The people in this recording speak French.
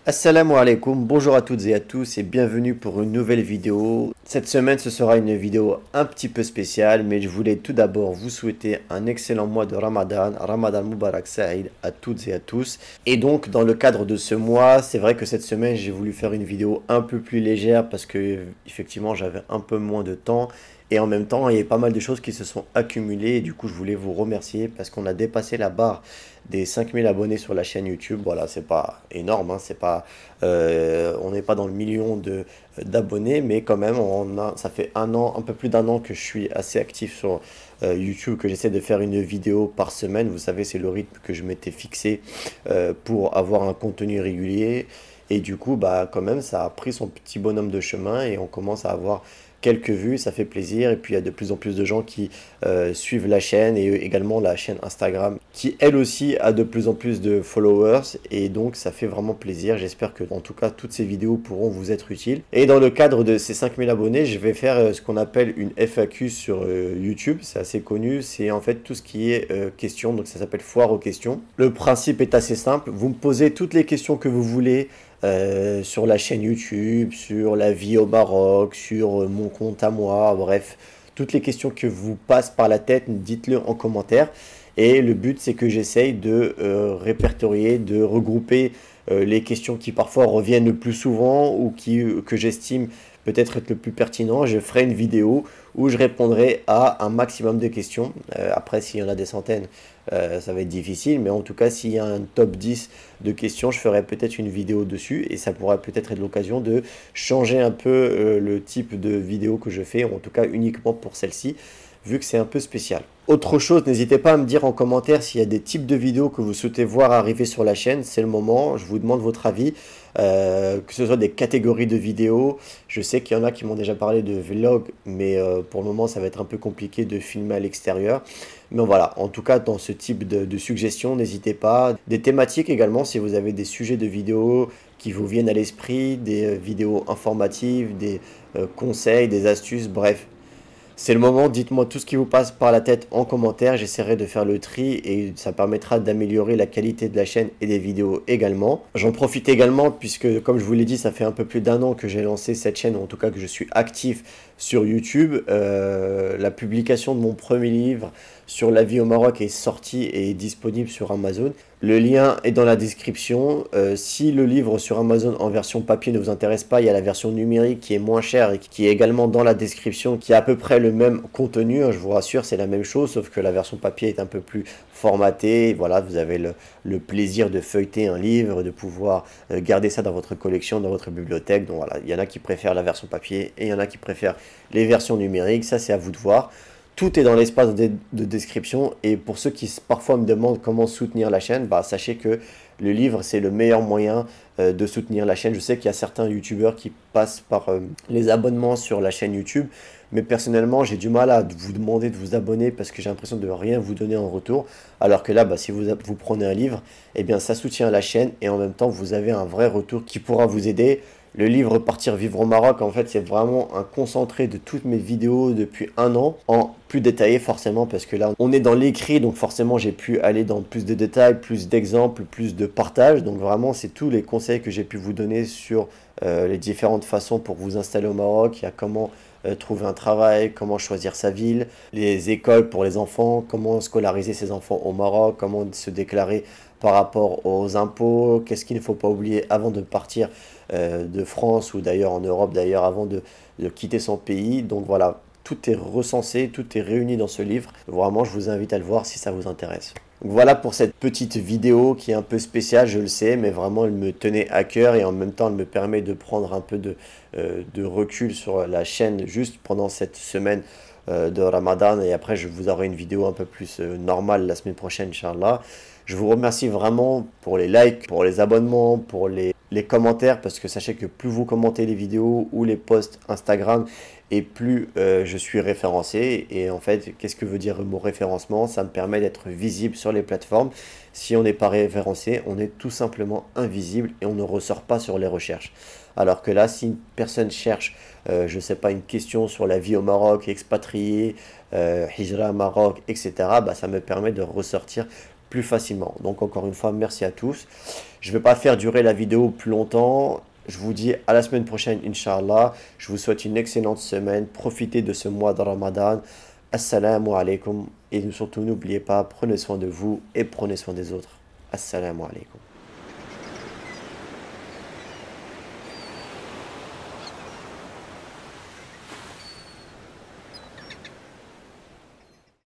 Assalamu alaikum, bonjour à toutes et à tous et bienvenue pour une nouvelle vidéo. Cette semaine ce sera une vidéo un petit peu spéciale, mais je voulais tout d'abord vous souhaiter un excellent mois de Ramadan, Ramadan Mubarak Saïd à toutes et à tous. Et donc dans le cadre de ce mois, c'est vrai que cette semaine j'ai voulu faire une vidéo un peu plus légère parce que effectivement j'avais un peu moins de temps. Et en même temps, il y a pas mal de choses qui se sont accumulées et du coup je voulais vous remercier parce qu'on a dépassé la barre des 5000 abonnés sur la chaîne YouTube. Voilà, c'est pas énorme, hein, c'est pas, on n'est pas dans le million d'abonnés, mais quand même, ça fait un an, un peu plus d'un an que je suis assez actif sur YouTube, que j'essaie de faire une vidéo par semaine. Vous savez, c'est le rythme que je m'étais fixé pour avoir un contenu régulier. Et du coup, bah, quand même, ça a pris son petit bonhomme de chemin et on commence à avoir quelques vues, ça fait plaisir. Et puis il y a de plus en plus de gens qui suivent la chaîne et également la chaîne Instagram qui elle aussi a de plus en plus de followers et donc ça fait vraiment plaisir. J'espère que en tout cas toutes ces vidéos pourront vous être utiles. Et dans le cadre de ces 5000 abonnés, je vais faire ce qu'on appelle une FAQ sur YouTube. C'est assez connu, c'est en fait tout ce qui est questions, donc ça s'appelle foire aux questions. Le principe est assez simple, vous me posez toutes les questions que vous voulez. Sur la chaîne YouTube, sur la vie au Maroc, sur mon compte à moi, bref, toutes les questions que vous passent par la tête, dites-le en commentaire. Et le but, c'est que j'essaye de répertorier, de regrouper les questions qui parfois reviennent le plus souvent ou que j'estime peut-être être le plus pertinent. Je ferai une vidéo où je répondrai à un maximum de questions. Après, s'il y en a des centaines, ça va être difficile. Mais en tout cas, s'il y a un top 10 de questions, je ferai peut-être une vidéo dessus. Et ça pourra peut-être être l'occasion de changer un peu le type de vidéo que je fais. En tout cas, uniquement pour celle-ci, vu que c'est un peu spécial. Autre chose, n'hésitez pas à me dire en commentaire s'il y a des types de vidéos que vous souhaitez voir arriver sur la chaîne. C'est le moment, je vous demande votre avis. Que ce soit des catégories de vidéos. Je sais qu'il y en a qui m'ont déjà parlé de vlog, mais pour le moment, ça va être un peu compliqué de filmer à l'extérieur. Mais voilà, en tout cas, dans ce type de suggestions, n'hésitez pas. Des thématiques également, si vous avez des sujets de vidéos qui vous viennent à l'esprit, des vidéos informatives, des conseils, des astuces, bref. C'est le moment, dites-moi tout ce qui vous passe par la tête en commentaire, j'essaierai de faire le tri et ça permettra d'améliorer la qualité de la chaîne et des vidéos également. J'en profite également puisque comme je vous l'ai dit, ça fait un peu plus d'un an que j'ai lancé cette chaîne, ou en tout cas que je suis actif sur YouTube. La publication de mon premier livre sur la vie au Maroc est sortie et est disponible sur Amazon. Le lien est dans la description. Si le livre sur Amazon en version papier ne vous intéresse pas, il y a la version numérique qui est moins chère et qui est également dans la description, qui a à peu près le même contenu. Je vous rassure, c'est la même chose, sauf que la version papier est un peu plus formatée. Voilà, vous avez le plaisir de feuilleter un livre, de pouvoir garder ça dans votre collection, dans votre bibliothèque. Donc voilà, il y en a qui préfèrent la version papier et il y en a qui préfèrent les versions numériques. Ça, c'est à vous de voir. Tout est dans l'espace de description et pour ceux qui parfois me demandent comment soutenir la chaîne, bah, sachez que le livre c'est le meilleur moyen de soutenir la chaîne. Je sais qu'il y a certains youtubeurs qui passent par les abonnements sur la chaîne YouTube, mais personnellement j'ai du mal à vous demander de vous abonner parce que j'ai l'impression de rien vous donner en retour. Alors que là, bah, si vous prenez un livre, eh bien ça soutient la chaîne et en même temps vous avez un vrai retour qui pourra vous aider. Le livre Partir vivre au Maroc, en fait, c'est vraiment un concentré de toutes mes vidéos depuis un an, en plus détaillé forcément, parce que là, on est dans l'écrit, donc forcément, j'ai pu aller dans plus de détails, plus d'exemples, plus de partage. Donc vraiment, c'est tous les conseils que j'ai pu vous donner sur les différentes façons pour vous installer au Maroc. Il y a comment trouver un travail, comment choisir sa ville, les écoles pour les enfants, comment scolariser ses enfants au Maroc, comment se déclarer par rapport aux impôts, qu'est-ce qu'il ne faut pas oublier avant de partir de France ou d'ailleurs en Europe, d'ailleurs avant de quitter son pays. Donc voilà, tout est recensé, tout est réuni dans ce livre. Vraiment, je vous invite à le voir si ça vous intéresse. Donc voilà pour cette petite vidéo qui est un peu spéciale, je le sais, mais vraiment elle me tenait à cœur et en même temps elle me permet de prendre un peu de recul sur la chaîne juste pendant cette semaine de Ramadan et après je vous aurai une vidéo un peu plus normale la semaine prochaine, Inch'Allah. Je vous remercie vraiment pour les likes, pour les abonnements, pour les commentaires parce que sachez que plus vous commentez les vidéos ou les posts Instagram et plus je suis référencé. Et en fait, qu'est-ce que veut dire le mot référencement? Ça me permet d'être visible sur les plateformes. Si on n'est pas référencé, on est tout simplement invisible et on ne ressort pas sur les recherches. Alors que là, si une personne cherche, je ne sais pas, une question sur la vie au Maroc, expatrié, Hijra Maroc, etc., bah, ça me permet de ressortir plus facilement. Donc encore une fois, merci à tous. Je ne vais pas faire durer la vidéo plus longtemps. Je vous dis à la semaine prochaine, Inch'Allah. Je vous souhaite une excellente semaine. Profitez de ce mois de Ramadan. Assalamu alaikum. Et surtout, n'oubliez pas, prenez soin de vous et prenez soin des autres. Assalamu alaikum.